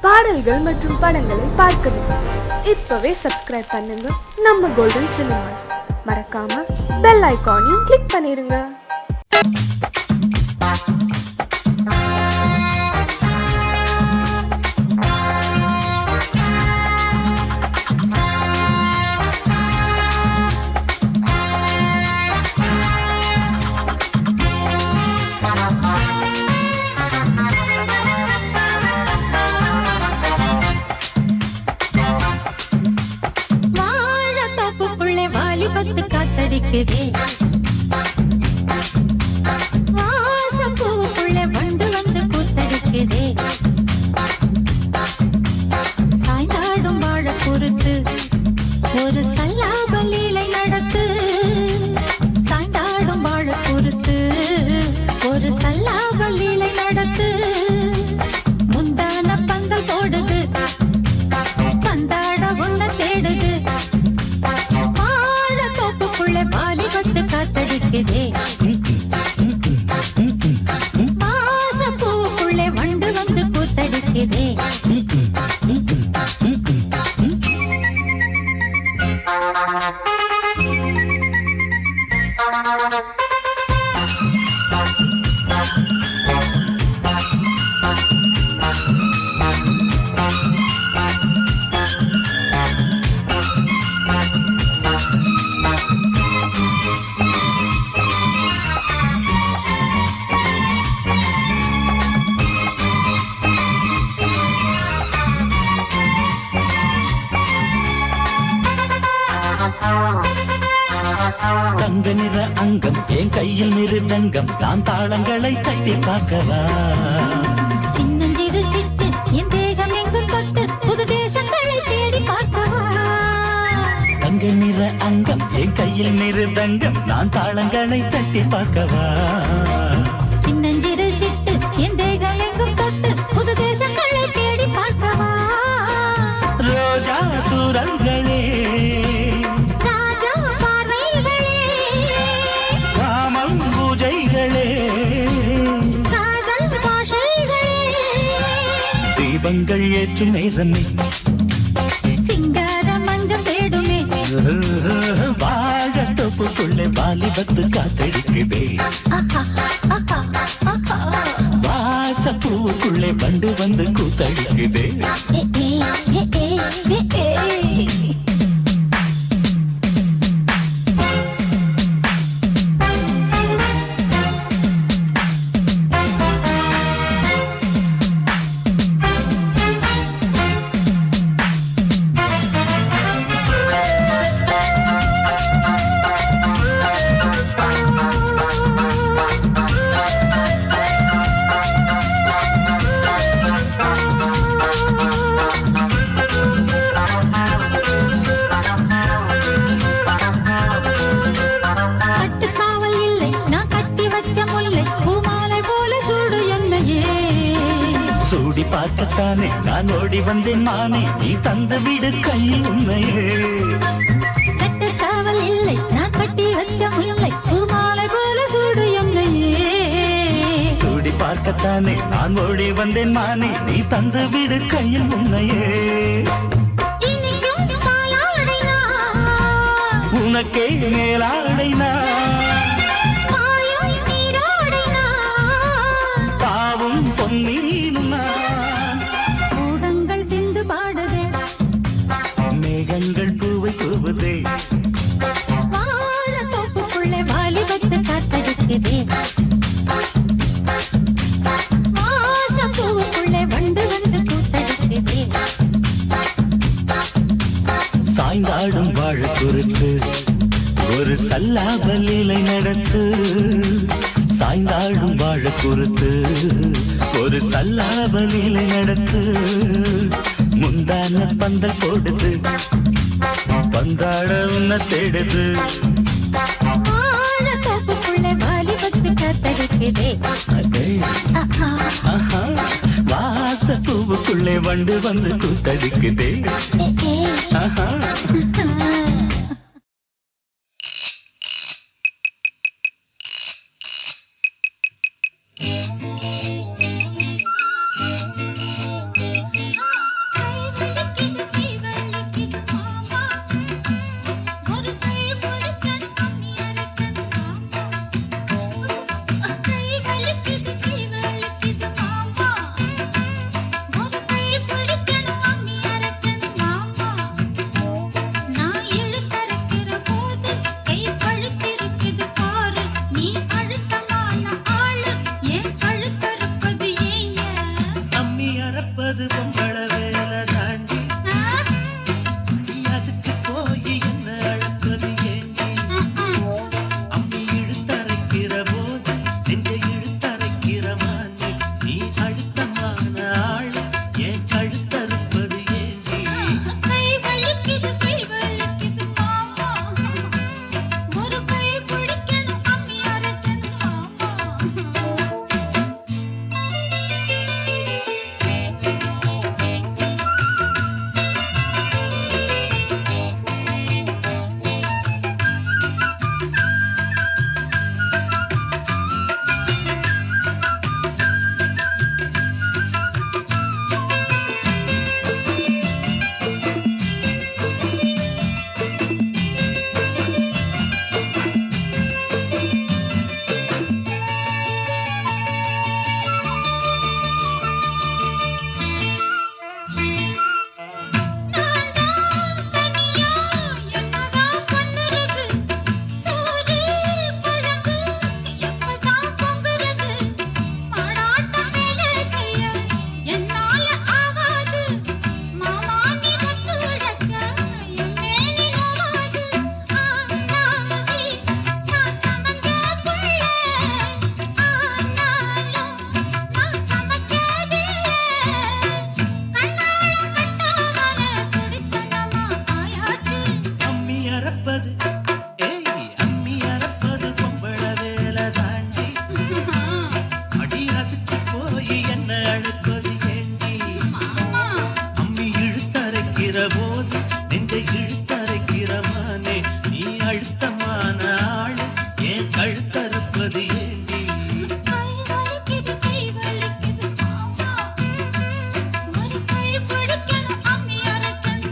பாடல்கள் மற்றும் படங்களை பார்க்கணுமா? இப்பவே சப்ஸ்கிரைப் பண்ணுங்க நம்ம கோல்டன் சினிமாஸ். மறக்காம பெல் ஐகானையும் கிளிக் பண்ணிருங்க. காத்தடிக்குதே வாசம் பூவுக்குள்ள வண்டு வந்து கூத்தடிக்குதே சாய்ந்தாடும் வாழ பொறுத்து ஒரு சல்லாபலீலை நடத்து சாய்ந்தாடும் வாழ பொறுத்து ஒரு சல்லாபலீலை நடத்து முந்தான பந்தல் போடுது பந்தாட உன்ன தேடுது வாலிபத்து காத்தடிக்குதே மாச பூவுக்குள்ளே வண்டு வந்து கூத்தடிக்குதே தங்க நிற அங்கம் என் கையில் மிருதங்கம் நான் தாளங்களை தட்டி பார்க்கவா சின்னஞ்சிறு சிட்டு என் தேகம் எங்கும் தொட்டு புது தேசங்களை தேடி பார்க்கவா தங்க நிற அங்கம் என் கையில் மிருதங்கம் நான் தாளங்களை தட்டி பார்க்கவா சின்னஞ்சிறு சிட்டு என் தேகம் எங்கும் தொட்டு புது தேசங்களை தேடி பார்க்கவா ரோஜா தூரல்களே தீபங்கள் ஏற்றும் நேரமே சிங்கார மஞ்சள் தேடுமே வாழ தொப்புக்குள்ளே வாலிபத்து காத்தடிக்குதே வாச பூவுக்குள்ளே வண்டு வந்து கூத்தடிக்குதே சூடி பார்க்கத்தானே நான் ஓடி வந்தேன் மானே நீ தந்து விடு கையில் உண்மையே கட்டு காவல் இல்லை நான் கட்டி வச்ச முல்லை பூமாலை போல சூடு என்னையே சூடி பார்க்கத்தானே நான் ஓடி வந்தேன் மானே நீ தந்து விடு கையில் உண்மையே உனக்கே மேலாடைனா பாவும் பொன்னீனும் கூடங்கள் சிந்து பாடுதே மேகங்கள் பூவை தூவுதே வாழ தோப்புக்குள்ளே வாலிபத்து காத்தடிக்குதே வாசம் பூவுக்குள்ளே வண்டு வந்து கூத்தடிக்குதே சாய்ந்தாடும் வாழ பொறுத்து ஒரு சல்லாபலீலை நடத்து சாய்ந்தாடும் வாழ பொறுத்து ஒரு சல்லாபலீலை நடத்து முந்தான பந்தல் போடுது பந்தாட உன்ன தேடுது வாழ தோப்புக்குள்ளே வாலிபத்து காத்தடிக்குதே வாச பூவுக்குள்ளே வண்டு வந்து கூத்தடிக்குதே பொம்பள வேலை தாண்டி அதுக்கு போய் என்ன அழைப்பது ஏண்டி அம்மி இழுத்தரைக்கிற போது நெஞ்ச இழுத்தரைக்கிற மாண்டி நீ அழுத்தமான ஆள் ஏன் கழுத்தறுப்பது ஏண்டி கை வலிக்குது மாமா ஒரு கை பிடிக்கணும் அம்மி அரைக்கணும் அம்மி அரைப்பது பொம்பள வேலை தாண்டி அடி அதுக்கு போய் என்ன அழைப்பது ஏண்டி அம்மி இழுத்தரைக்கிற போது நெஞ்சை இழுத்தரைக்கிற மானே நீ அழுத்தமான ஆள் ஏன் கழுத்தறுப்பது ஏண்டி கை வலிக்குது மாமா ஒரு கை பிடிக்கணும் அம்மி அரைக்கணும்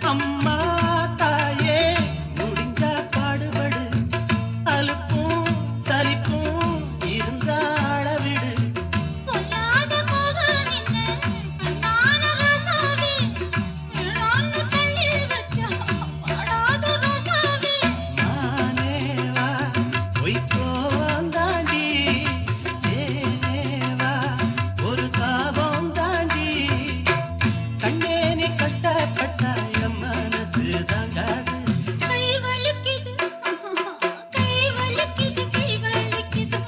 அம்மா தாயே முடிஞ்சா பாடுபடு அலுப்பும் சலிப்பும் இருந்தா அளவிடு பொல்லாத கோபம் நின்னு கண்ணான ரோசாவே வேளான்னு தள்ளி வச்சா வாடாத ரோசாவே நானேவா பொய்க்கோவம் தாண்டி ஏனேவா ஒரு காபம் தாண்டி கண்ணே நீ கஷ்டப்பட்ட என் மனசு தாங்காது கை வலிக்குது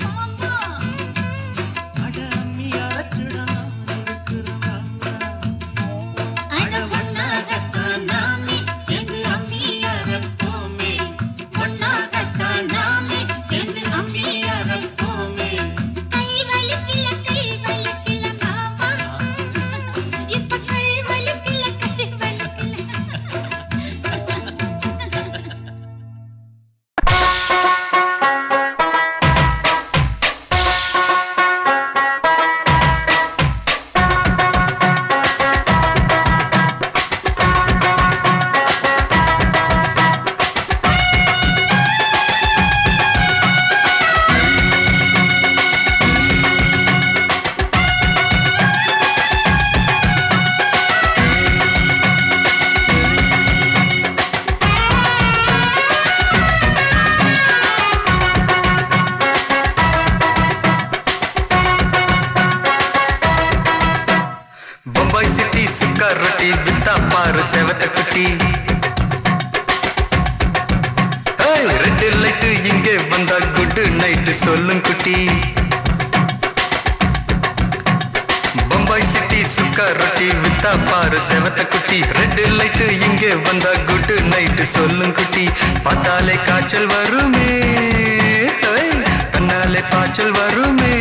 மாமா அட அம்மி அரைச்சுடணும் இருக்கிறான் அட ஒன்னாகத்தான் நாமே சேர்ந்து அம்மி அரைப்போமே ஒன்னாகத்தான் நாமே சேர்ந்து அம்மி அரைப்போமே கை வலிக்கல மாமா இப்ப கை வலிக்கல கை வலிக்கல बम्बई सिटी सुक्का रोटी बिता पार सेवत कुटी रेड लाइट इंगे बंदा गुड नाइट सोलुं कुटी बम्बई सिटी सुक्का रोटी बिता पार सेवत कुटी रेड लाइट इंगे बंदा गुड नाइट सोलुं कुटी पाताले काचल वरुमे कन्नाले पाचल वरुमे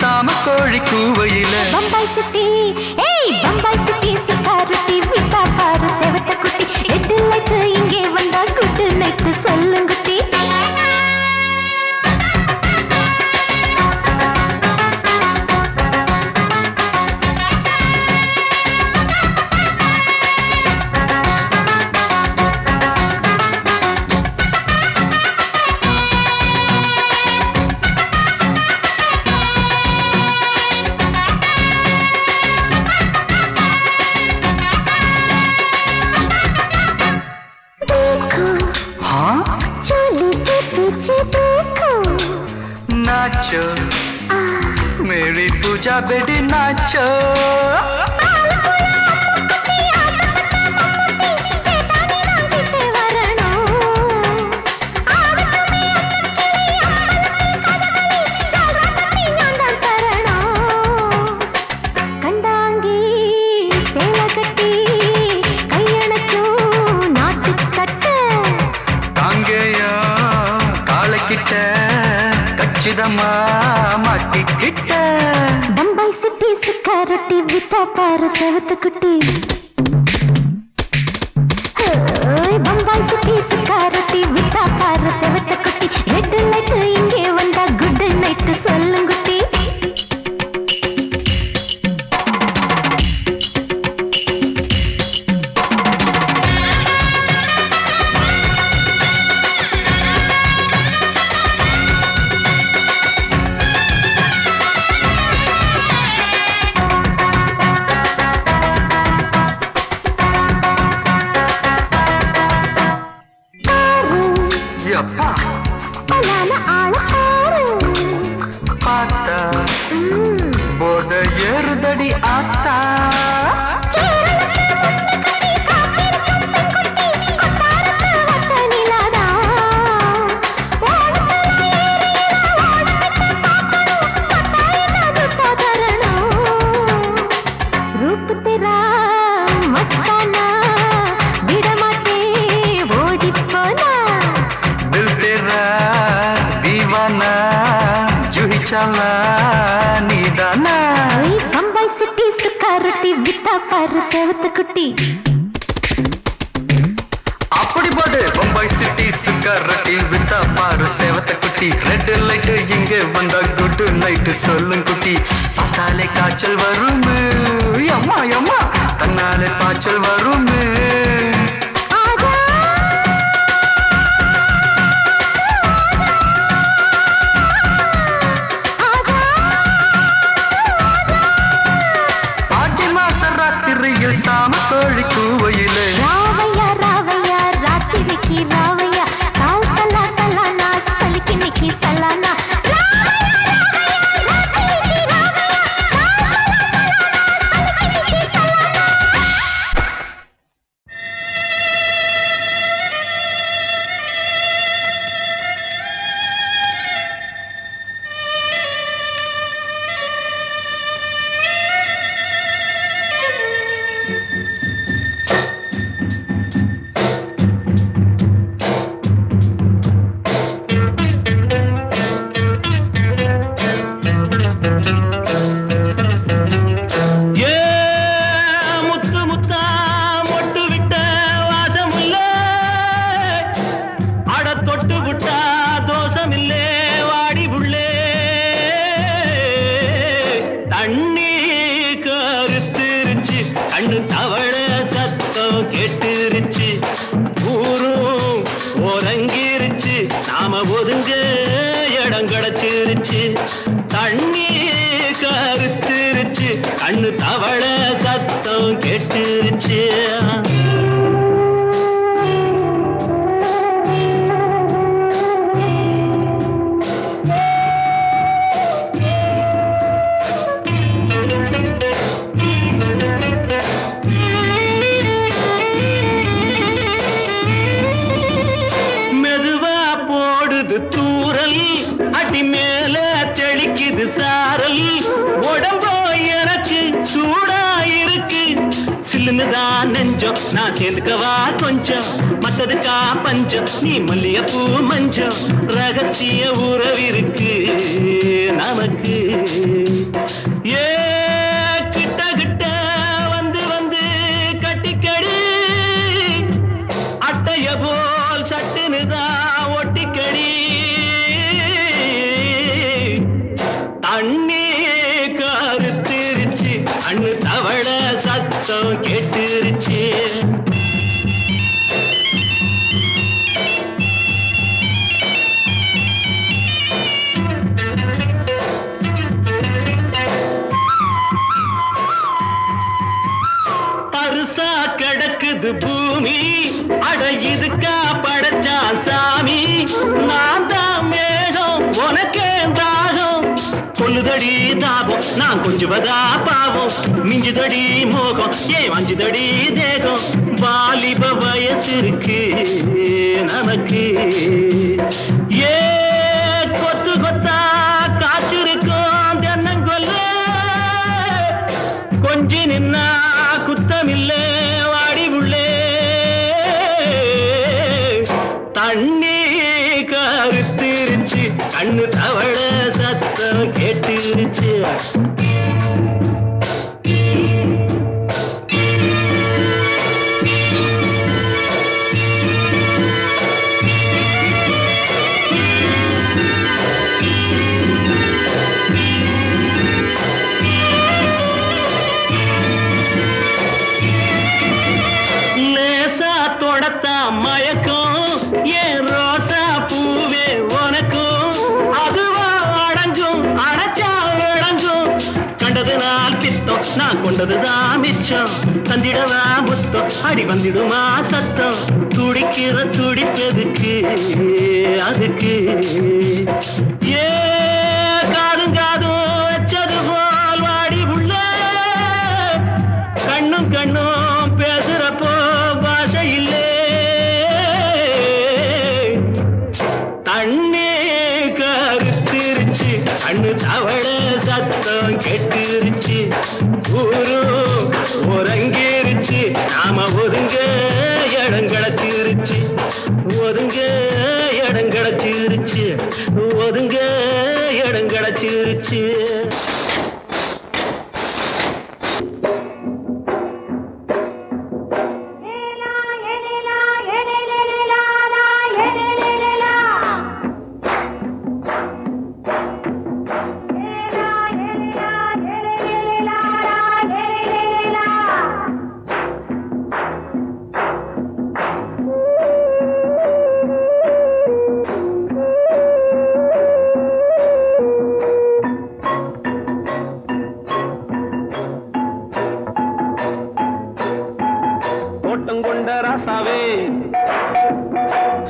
சாம கோழி கூவையில பம்பாய் சிட்டி சிக்காரத்தி விட்டா பாரு செவத்த नाचो मेरी पूजा बेटी नाचो கச்சிதமா மாட்டிக்கிட்ட பம்பாய் சிட்டி சுக்காரொட்டி வித்தா பாரு செவத்து குட்டி பம்பாய் சிட்டி சுக்காரொட்டி வித்தா பாரு செவத்து குட்டி ரெட் லைட் இங்கே வந்தா குட் நைட் சொல்லுங்குட்டி போத ஏறுதடி ஆத்தா रूप तेरा मस्ताना बिड़माते ओडी पोना दिल तेरा दीवाना जूही चला नीदाना बम्बई सिटी सुखारती बिता पर सेवत कुटी அப்படி பாடு பம்பாய் சிட்டி சுக்காரட்டி வித்தா பாரு சேவத்த குட்டி ரெட் லைட் இங்க வந்தா குட் நைட் சொல்லும் குட்டி பார்த்தாலே காய்ச்சல் வருமே அம்மா அம்மா தன்னாலே பாய்ச்சல் வருமே ஆடி மாச ராத்திரியில் சாம கோழி கூவையிலே ராவையா ராவையா ராத்திரிக்கு ராவையா சால் சலா சலானா சலிக்கு நிக்கி சலானா ஒதுங்க இடம் கிடைச்சிருச்சு தண்ணி கருத்துருச்சு கண்ணு தவள சத்தம் கெட்டுருச்சு அடி மேல தெளிக்குது சாரல் உடம்போ எனக்கு சூடாயிருக்கு சில்லுன்னுதான் நெஞ்சம் நான் சேர்ந்துக்கவா கொஞ்சம் மத்ததுக்கா பஞ்சம் நீ மல்லிகைப்பூ மஞ்சம் ரகசிய உறவிருக்கு நமக்கு ஏ கிட்ட கிட்ட வந்து வந்து கட்டிக்கடி அட்டைய போல் சட்டுனுதான் ஒட்டிக்கடி தண்ணி கருத்திருச்சு அண்ணு தவள சத்தம் கேட்டுருச்சு பருசா கிடக்குது பூமி அட இதுக்கா படைச்சா சாமி நான் தான் மேகம் உனக்கே தாகம் கொல்லுதடி தாபம் நான் கொஞ்சுவதா பாவம் மிஞ்சுதடி மோகம் ஏன் வஞ்சுதடி தேகம் வாலிப வயசு இருக்கு நமக்கு ஏ கொத்து கொத்தா காய்ச்சிருக்கும் தென்னங்கொல்ல கொஞ்சி நின்னா குத்தமில்லை வாடி உள்ளே தண்ணி கருத்திருச்சு கண்ணு தவள சத்தம் கேட்டுருச்சு லேசா தொடத்தா மயக்கம் ஏன் ரோசா பூவே உனக்கும் அதுவா அடங்கும் அடைச்சா விளங்கும் கண்டது நாள் பித்தம் நான் கொண்டதுதான் மிச்சம் தந்திடவா முத்தம் அடி வந்திடுமா சத்தம் துடிக்கிற துடிப்பதுக்கு அதுக்கு ஏ காதும் காதும் வச்சது போல் வாடி உள்ள கண்ணும் கண்ணும் பேசுறப்போ பாஷை இல்லே தண்ணி கருத்திருச்சு கண்ணு தவள சத்தம் கெட்டுருச்சு ஊரு உறங்கிருச்சு நாம ஒதுங்க இடம் கிடச்சிருச்சு ஒதுங்க இடம் கிடச்சிருச்சு ஒதுங்க இடம் கிடச்சிருச்சு தோட்டம் கொண்ட ராசாவே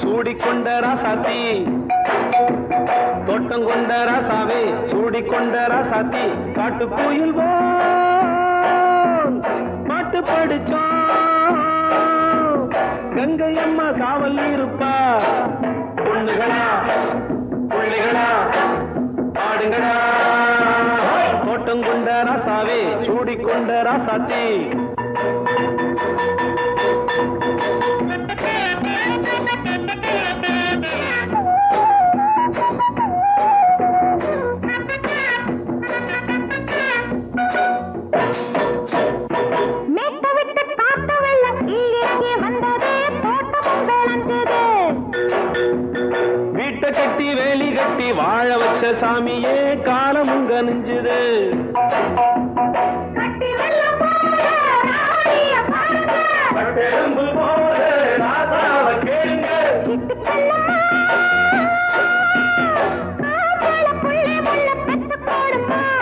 சூடிக்கொண்ட ராசாத்தி தோட்டம் கொண்ட ராசாவே சூடிக்கொண்ட ராசாத்தி காட்டு கோயில் பாட்டு படிச்சோம் கங்கை அம்மா காவல் இருப்பா பொண்ணுகளா பிள்ளைகளா ஆடுங்களா தோட்டம் கொண்ட ராசாவே சூடிக்கொண்ட ராசாத்தி கட்டி வேலி கட்டி வாழ வச்ச சாமியே காலமும் கனிஞ்சுது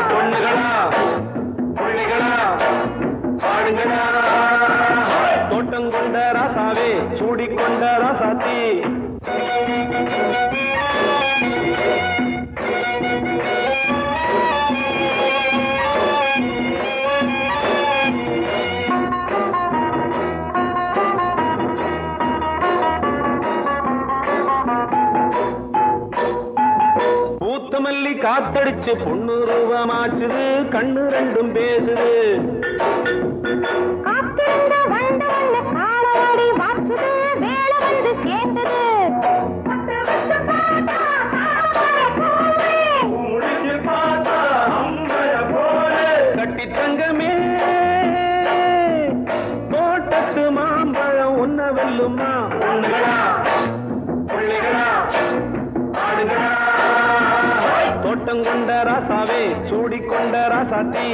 பொண்ணுகளா பிள்ளைகளா பாடுங்களா தோட்டம் கொண்ட ராசாவே சூடிக்கொண்ட ராசாத்தி மல்லி காத்தடிச்சு பொண்ணு ரூபமாச்சுது கண்ணு ரெண்டும் பேசுது கட்டி தங்கமே தோட்டத்து மாம்பழம் ஒன்ன வெல்லுமா பொண்ணுகளா பிள்ளைகளா ஆடுகளா தோட்டம் கொண்ட ராசாவே சூடிக்கொண்ட ராசாத்தி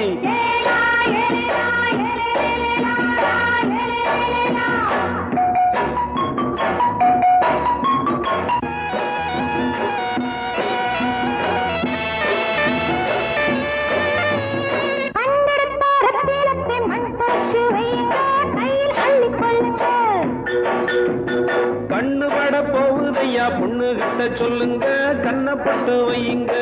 கண்ணு பட போகுதையா பொண்ணு கிட்ட சொல்லுங்க கண்ணப்பட்டு வையுங்க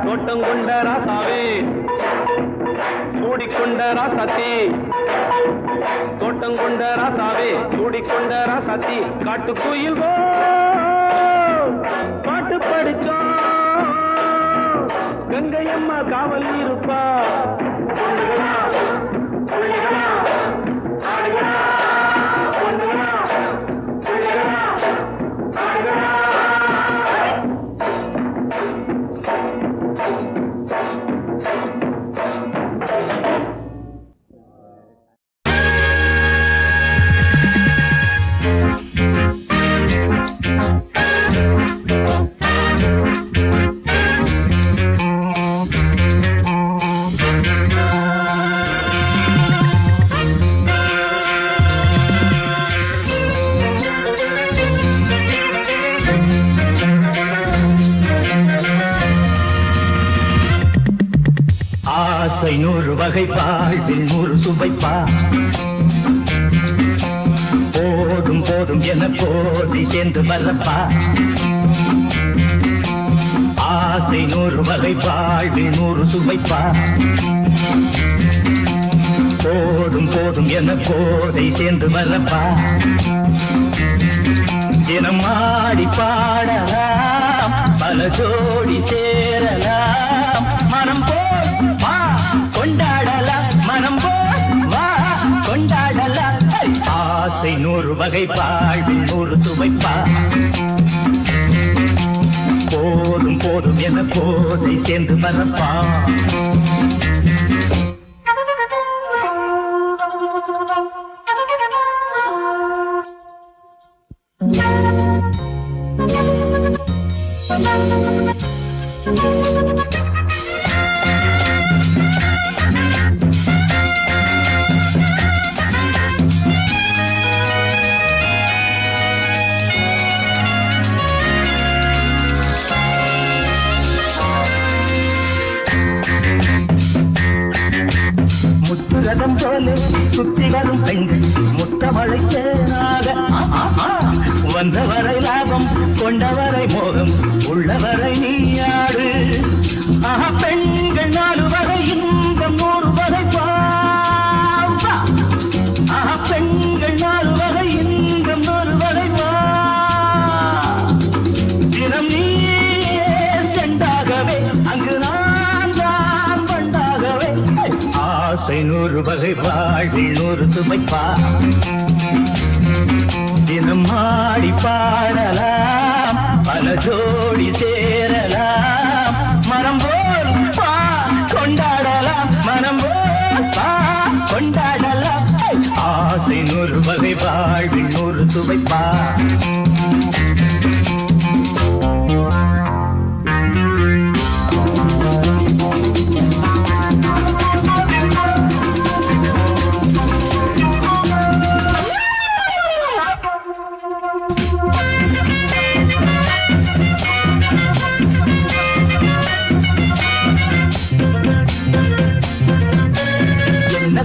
தோட்டம் கொண்ட ராசாவே சூடிக்கொண்ட ராசாத்தி தோட்டம் கொண்ட ராசாவே சூடிக்கொண்ட ராசாத்தி காட்டுக்குயில் பாட்டு படிச்சோம் கங்கையம்மா காவல் இருப்பா பொண்ணுகளா புள்ளிகளா ஆடுகளா பொண்ணுகளா புள்ளிகளா ஆடுகளா ஆசை 100 வகை வாழ்வில் 100 சுவைப்பா போதும் போதும் என போதை சேர்ந்து வரப்பா ஆசை 100 வகை வாழ்வில் 100 சுவைப்பா போதும் போதும் என போதை சேர்ந்து வரப்பா தினம் ஆடி பாடலாம் பல ஜோடி சேரலாம் மனம் வா கொண்டாடலாம் மனம் வா கொண்டாடலாம் ஆசை 100 வகை வாழ்வில் 100 சுவைப்பா போதும் போதும் என போதை சேர்ந்து வரப்பா முத்துரதம் போல சுத்தி வரும் பெண்கள் முத்தமழை சேனாக வந்தவரை லாபம் கொண்டவரை மோகம் உள்ளவரை நீயாடு பெண்கள் 4 வரை இன்பம் 100 வரை பெண்கள் 4 வரை இன்பம் 100 வரை தினம் நீ செண்டாகவே அங்கு நான் தான் கொண்டாகவே ஆசை 100 வகை வாழ்வில் 100 சுமைப்பா தினம் ஆடி பாடலாம் பல ஜோடி சேரலாம் மனம் போல் பா கொண்டாடலாம் மனம் போல் பா கொண்டாடலாம் ஆசை 100 வகை வாழ்வில் 100 சுவைப்பா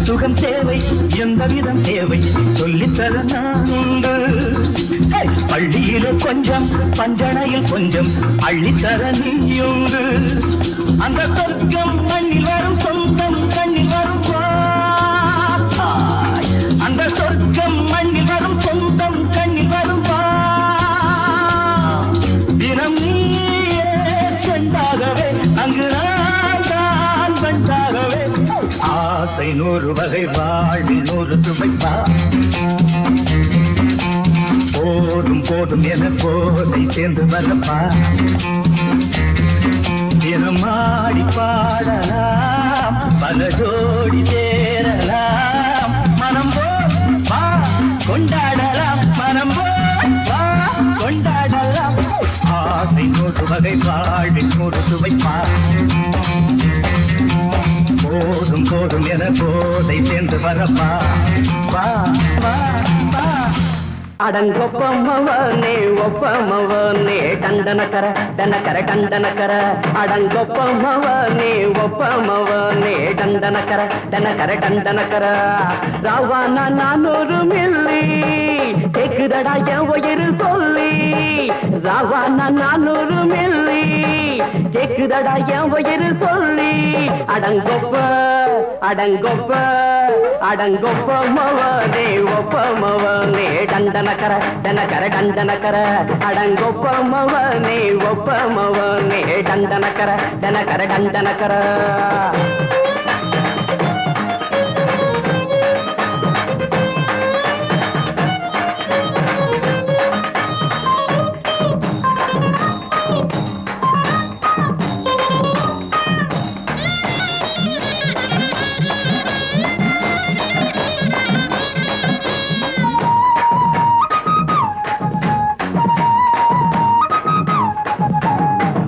சுகம் தேவை எந்த விதம் தேவை சொல்லித்தர நான் உண்டு பள்ளியில கொஞ்சம் பஞ்சனையில் கொஞ்சம் அள்ளித்தர நீயுண்டு அந்த சொர்க்கம் மண்ணில் வரும் சொந்தம் கண்ணில் வரும் அந்த சொர்க்கம் மண்ணில் வரும் சொந்தம் கண்ணில் வரும் தினம் நீயே சென்றாகவே அங்கு நான் தான் வந்தாகவே ஆசை 100 வகை வாழ்வில் 100 சுவைப்பா போதும் போதும் என போதை சேர்ந்து வரப்பா தினம் ஆடி பாடலாம் பல ஜோடி சேரலாம் மனம் வா கொண்டாடலாம் மனம் வா கொண்டாடலாம் ஆசை 100 வகை வாழ்வில் 100 சுவைப்பா போதும் போதும் என போதை சேர்ந்து வரப்பா வா வா வா அடங்கொப்பமவனே ஒப்பமவனே டண்டனக்கர டனக்கர டண்டனக்கர அடங்கொப்பமவனே ஒப்பமவனே டண்டனக்கர டனக்கர டண்டனக்கர ராவானா 400 மில்லி கேக்குதடா என் உயிர் சொல்லி ராவானா 400 மில்லி கேக்குதடா என் உயிர் சொல்லி அடங்கொப்ப அடங்கொப்ப அடங்கொப்பமவனே ஒப்பமவனே டண்டனக்கர டனக்கர டண்டனக்கர அடங்கொப்பமவனே ஒப்பமவனே டண்டனக்கர டனக்கர டண்டனக்கர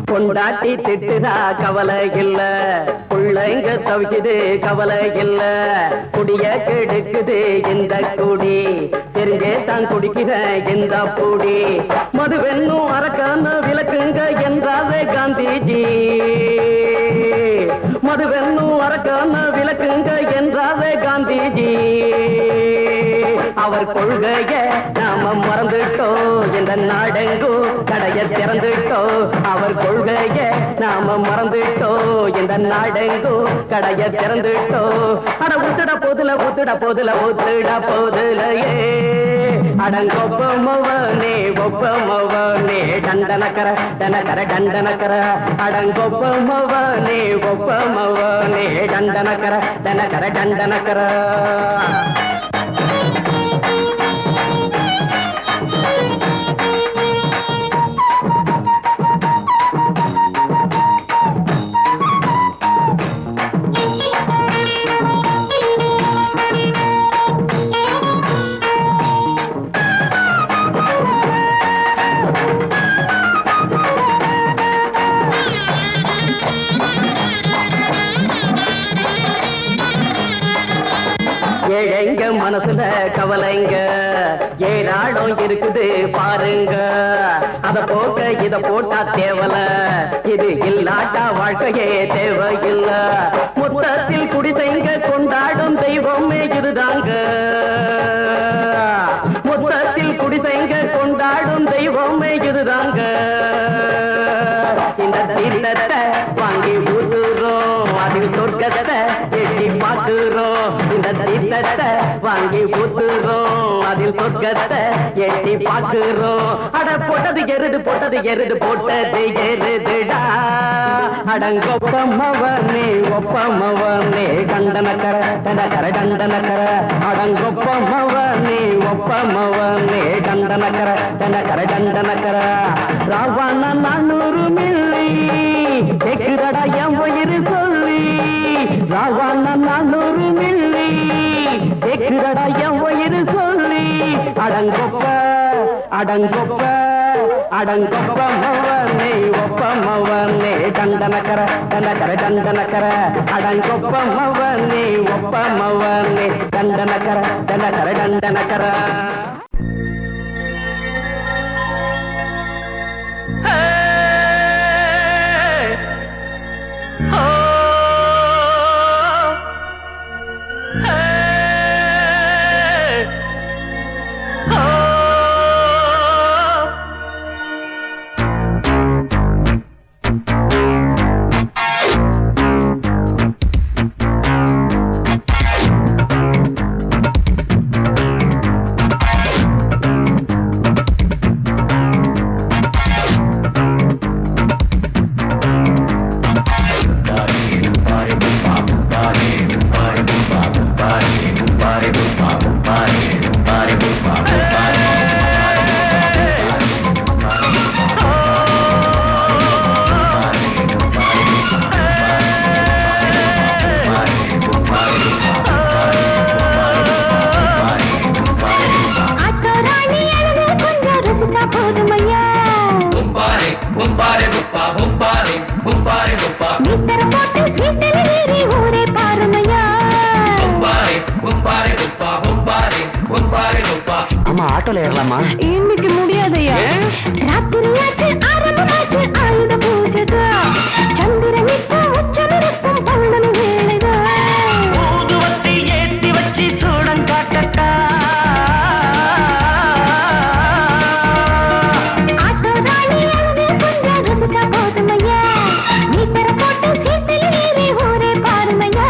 பொண்டாட்டி திட்டுதா கவலை இல்ல புள்ளைங்க தவிக்குது கவலை இல்ல குடிய கெடுக்குது இந்த குடி தெரிஞ்சே தான் குடிக்கிற இந்த பூடி மதுவென்னும் அரக்கான விளக்குங்க என்றாவே காந்திஜி மதுவென்னும் அரக்கான விளக்குங்க என்றாவே காந்திஜி அவர் கொள்கைய நாம மறந்துட்டோம் இந்த நாடெங்கோ கடைய திறந்துட்டோம் அவர் கொள்கைய நாம மறந்துட்டோம் இந்த நாடெங்கோ கடைய திறந்துட்டோம் அட ஊத்துட போதுல ஊத்துட போதுல ஊத்துட போதுலையே அடங்கொப்பமவனே ஒப்பமவனே டண்டனக்கர டனக்கர டண்டனக்கர அடங்கொப்பமவனே ஒப்பமவனே டண்டனக்கர டனக்கர டண்டனக்கர ஏழைங்க மனசுல கவலைங்க ஏராளம் இருக்குது பாருங்க அத போக்க இத போட்டா தேவல இது இல்லாட்டா வாழ்க்கையே தேவையில்ல மொத்தத்தில் குடிசைங்க கொண்டாடும் தெய்வமே இதுதாங்க மொத்தத்தில் குடிசைங்க கொண்டாடும் தெய்வமே இதுதாங்க இந்த தீர்த்தத்தை வாங்கி ஊத்துறோம் அதில் சொர்க்கத்தை எட்டி பார்க்கிறோம் இந்த தீர்த்தத்தை வாங்கி ஊத்துறோம் அதில் சொர்க்கத்தை எட்டி பார்க்கிறோம் அட போட்டது எருது போட்டது எருதுடா அடங்கொப்பமவனே ஒப்பமவனே கண்டனக்கர டனக்கர டண்டனக்கர அடங்கொப்பமவனே ஒப்பமவனே கண்டனக்கர டனக்கர டண்டனக்கர ராவானா 400 மில்லி கேக்குதடா என் உயிர் சொல்லி ராவானா 400 மில்லி கேக்குதடா என் உயிர் சொல்லி அடங்கொப்ப அடங்கொப்ப அடங்கொப்பமவனே ஒப்பமவனே டண்டனக்கர டனக்கர டண்டனக்கர அடங்கொப்பமவனே ஒப்பமவனே டண்டனக்கர டனக்கர டண்டனக்கர அம்மா ஆட்டோல ஏறலாமா? இன்னைக்கு முடியாதையா? ராத்திரியாச்சு ஆரம்பமாச்சு ஆயுத பூஜைதா. சந்திரன் இப்ப உச்சமிருக்கும் பௌர்ணமி வேளைதா. ஊதுவத்தி ஏத்தி வச்சு சூடம் காட்டட்டா. ஆட்டோதானி அங்கே கொஞ்சம் ரசிச்சா போதுமையா. மீட்டரை போட்டு சீட்டில் ஏறி ஊரே பாருமையா.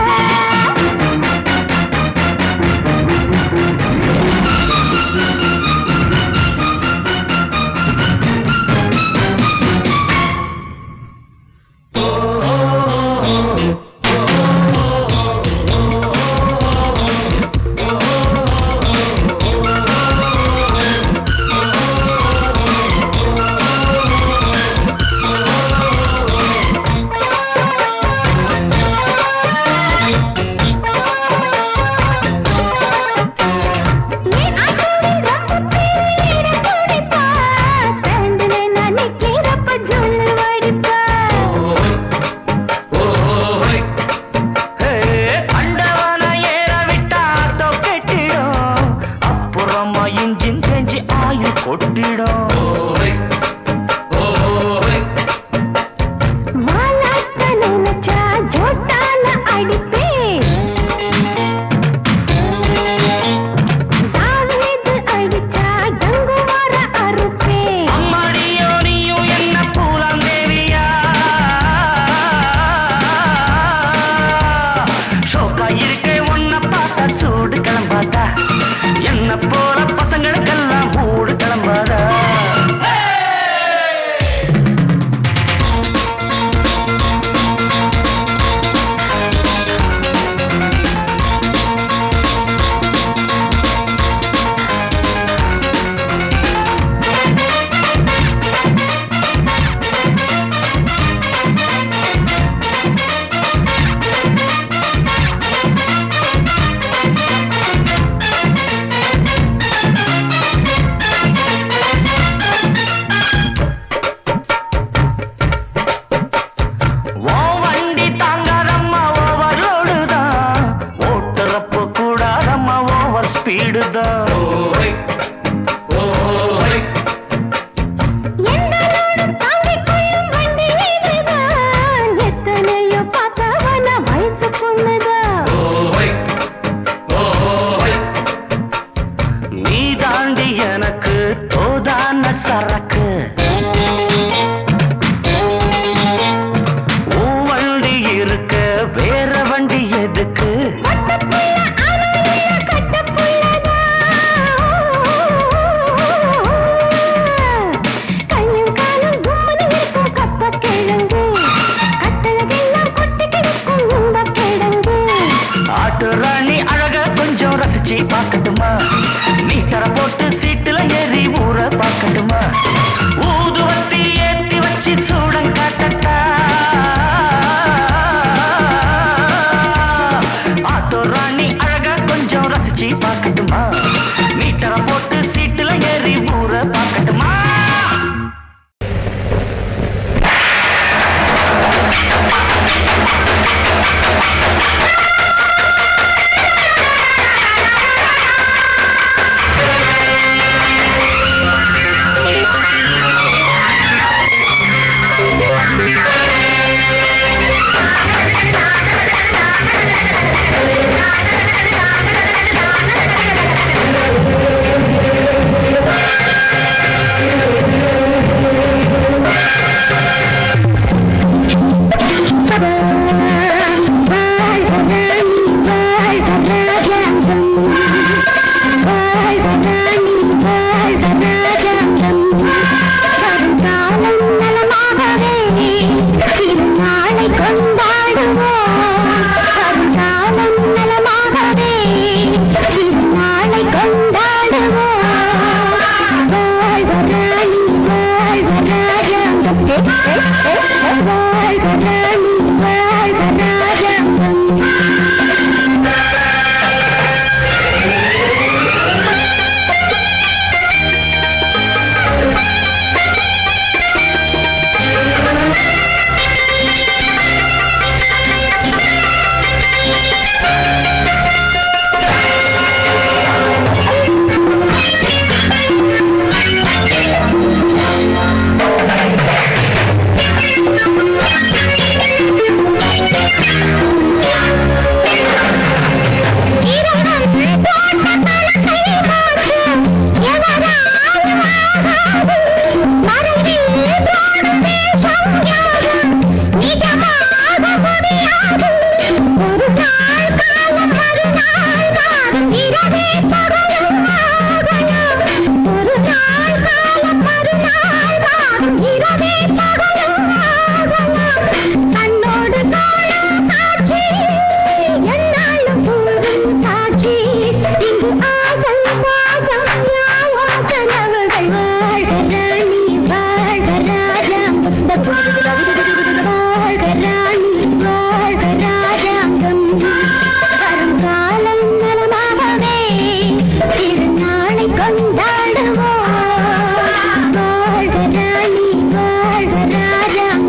அண்டவான ஏற விட்டா ஆட்டோ கெட்டிடும். அப்புறமா இன்ஜின் செஞ்சு ஆயுள் கொட்டிடும். அம்மாடியோ நீயும் என்ன பூலாம் தேவியா. ஷோக்கா இருக்கே உன்னை பார்த்தா சூடு கிளம்பாதா. என்ன போல பசங்களுக்கெல்லாம் மூடு கிளம்பாதா. ஓ வண்டி தாங்காதம்மா ஓவர்லோடு தான். ஓட்டுறப்ப கூடாதம்மா ஓவர் ஸ்பீடு தான். எத்தனையோ பார்த்தவன வயசு பொண்ணுதா. நீ தாண்டி எனக்கு தோதான சரக்கு. உன் வண்டி இருக்க வேற வண்டி எதுக்கு? இரவே பகலும் ஆகலாம் ஒரு நாள் காலம் மறுநாள் வாழும் இரவே பகலும் ஆகலாம் கண்ணோடு காணும் காட்சி என்னாலும் போதும் சாட்சி இங்கு ஆசை பாசம் யாவோ கனவுகள் வாழ்க ராணி வாழ்க ராஜாங்கம் வாழ்க ராணி வாழ்க ராஜாங்கம் வரும் காலம் நலமாகவே திருநாளை கொண்டாடுவோம் வாழ்க ராணி வாழ்க ராஜாங்கம்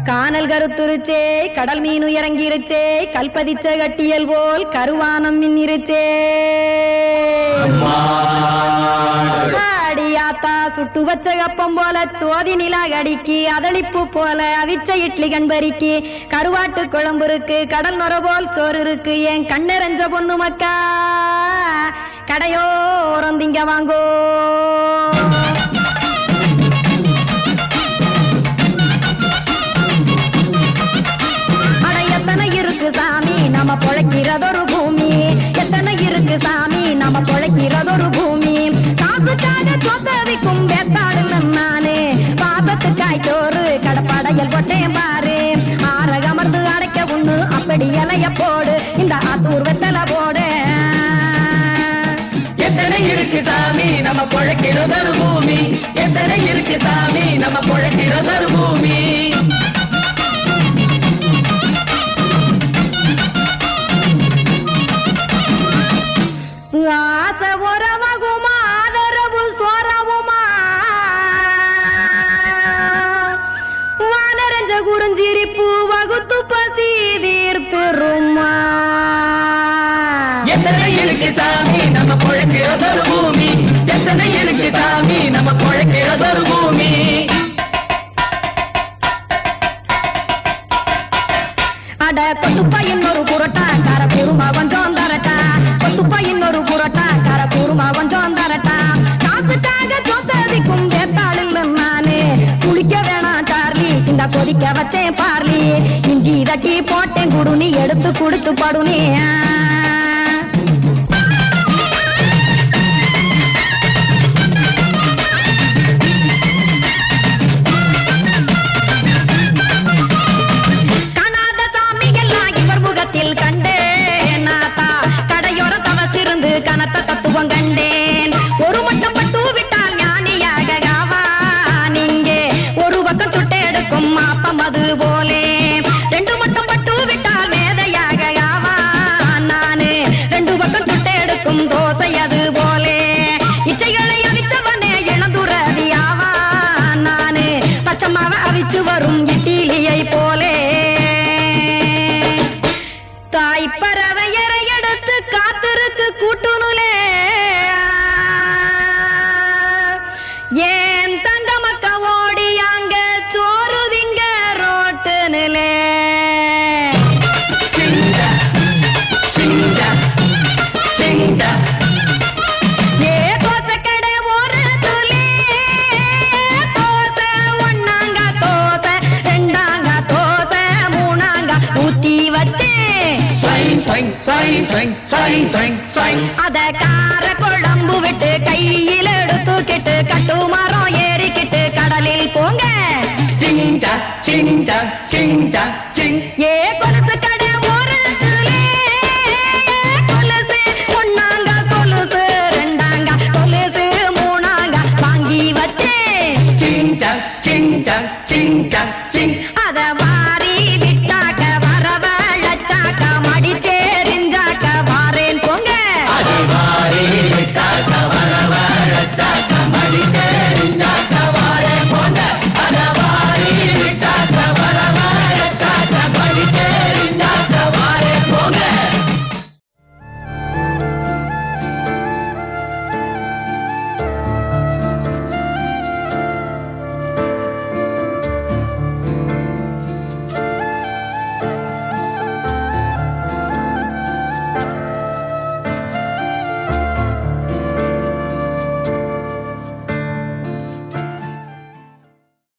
கானல் கருத்துருச்சே கடல் மீன் இறங்கிருச்சே கல்பதிச்ச கட்டியல் போல் கருவானம் மின்னிருச்சே அடியாத்தா சுட்டு வச்ச கப்பம் போல சோதி நிலா கடிக்கு அதளிப்பு போல அவிச்ச இட்லி கண்பறிக்கு கருவாட்டு குழம்பு இருக்கு கடல் நொர போல் சோறு இருக்கு என் கண்ணெரஞ்ச பொண்ணு மக்கா கடையோரம் திங்க வாங்கோ சாமி நம்ம பொழைக்கிறதொரு பூமி எத்தனை இருக்கு சாமி நம்ம பொழைக்கிறதொரு பூமி காசுக்காக சொத்தவிக்கும் வேத்தாடு நானே பாசத்துக்காய் சோறு கடப்படையல் போட்டேன் பாரு ஆரகமர்ந்து அடைக்க ஒண்ணு அப்படி இலைய போடு இந்த ஆத்தூர் வெத்தலை போடு எத்தனை இருக்கு சாமி நம்ம பொழைக்கிறதொரு பூமி எத்தனை இருக்கு சாமி நம்ம பொழைக்கிறதொரு பூமி ஆசை உறவகுமா ஆதரவு சோரவுமா வானரஞ்ச குறிஞ்சிரிப்பு வகுத்து பசி தீர்த்துருமா எத்தனை இருக்கு சாமி நம்ம பொழைக்கிறதொரு பூமி எத்தனை இருக்கு சாமி நம்ம பொழைக்கிறதொரு பூமி அட கொத்துப்பா இன்னொரு புரட்டா கார கூறுமா கொஞ்சம் தரட்டா கொத்துப்பா இன்னொரு புரட்டா கார கூறுமா கொஞ்சம் தரட்டா காசுக்காக சொத்ததிக்கும் வேத்தாளில் நானே குளிக்க வேணாம் சார்லி இந்த கொதிக்க வச்சேன் பார்லி இஞ்சி தட்டி போட்டேன் குடுனி எடுத்து குடிச்சு படுனி கனத்த தத்துவம் கண்டேன் ஒரு மட்டும் பட்டு விட்டால் ஞானியாக ஆவான் இங்கே ஒரு பக்கம் சுட்டு எடுக்கும் மாப்பம் அது போலே ரெண்டு மட்டும் பட்டு விட்டால் மேதையாக ஆவான் நானு அத கார குழம்பு விட்டு கையில் எடுத்துக்கிட்டு கட்டுமரம் ஏறிக்கிட்டு கடலில் போங்க ஏ